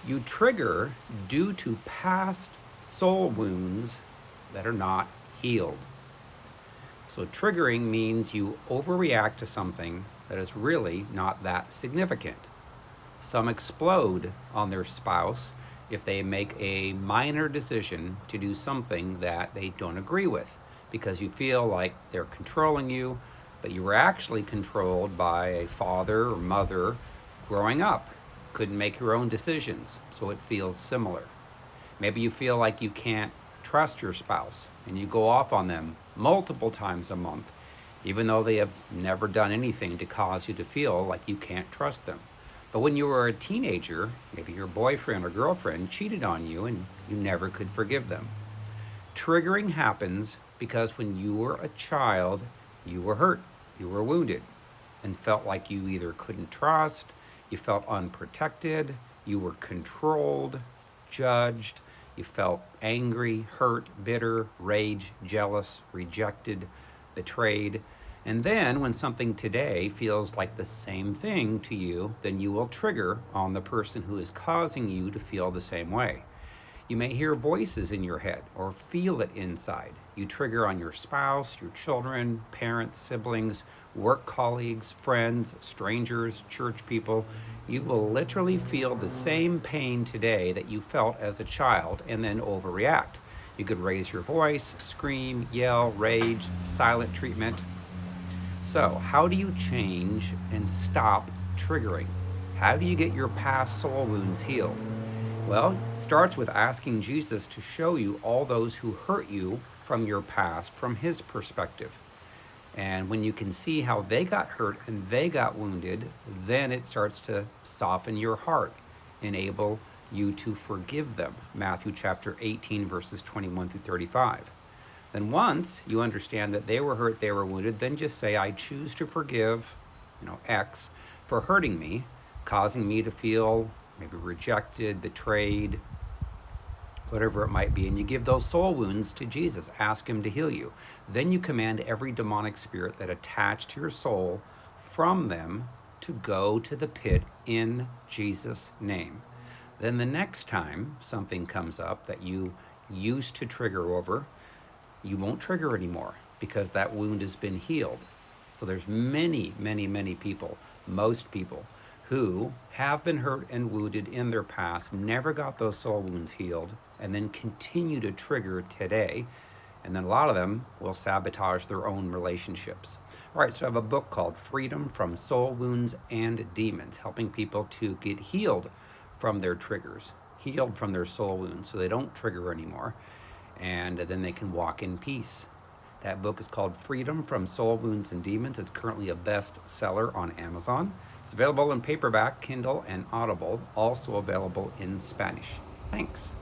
You trigger due to past soul wounds that are not healed. So triggering means you overreact to something that is really not that significant. Some explode on their spouse if they make a minor decision to do something that they don't agree with because you feel like they're controlling you, but you were actually controlled by a father or mother growing up. Couldn't make your own decisions, so it feels similar. Maybe you feel like you can't trust your spouse and you go off on them multiple times a month, even though they have never done anything to cause you to feel like you can't trust them. But when you were a teenager, maybe your boyfriend or girlfriend cheated on you and you never could forgive them. Triggering happens because when you were a child, you were hurt, you were wounded, and felt like you either couldn't trust, you felt unprotected, you were controlled, judged, you felt angry, hurt, bitter, rage, jealous, rejected, betrayed. And then when something today feels like the same thing to you, then you will trigger on the person who is causing you to feel the same way. You may hear voices in your head or feel it inside. You trigger on your spouse, your children, parents, siblings, work colleagues, friends, strangers, church people. You will literally feel the same pain today that you felt as a child and then overreact. You could raise your voice, scream, yell, rage, silent treatment. So, how do you change and stop triggering? How do you get your past soul wounds healed? Well, it starts with asking Jesus to show you all those who hurt you from your past from his perspective. And when you can see how they got hurt and they got wounded, then it starts to soften your heart, enable you to forgive them. Matthew chapter 18, verses 21 through 35. Then once you understand that they were hurt, they were wounded, then just say, I choose to forgive, X for hurting me, causing me to feel maybe rejected, betrayed, whatever it might be. And you give those soul wounds to Jesus. Ask him to heal you. Then you command every demonic spirit that attached to your soul from them to go to the pit in Jesus' name. Then the next time something comes up that you used to trigger over, you won't trigger anymore because that wound has been healed. So there's many, many, many people, most people, who have been hurt and wounded in their past, never got those soul wounds healed, and then continue to trigger today. And then a lot of them will sabotage their own relationships. All right, so I have a book called Freedom from Soul Wounds and Demons, helping people to get healed from their triggers, healed from their soul wounds so they don't trigger anymore. And then they can walk in peace. That book is called Freedom from Soul Wounds and Demons. It's currently a bestseller on Amazon. It's available in paperback, Kindle, and Audible, also available in Spanish. Thanks.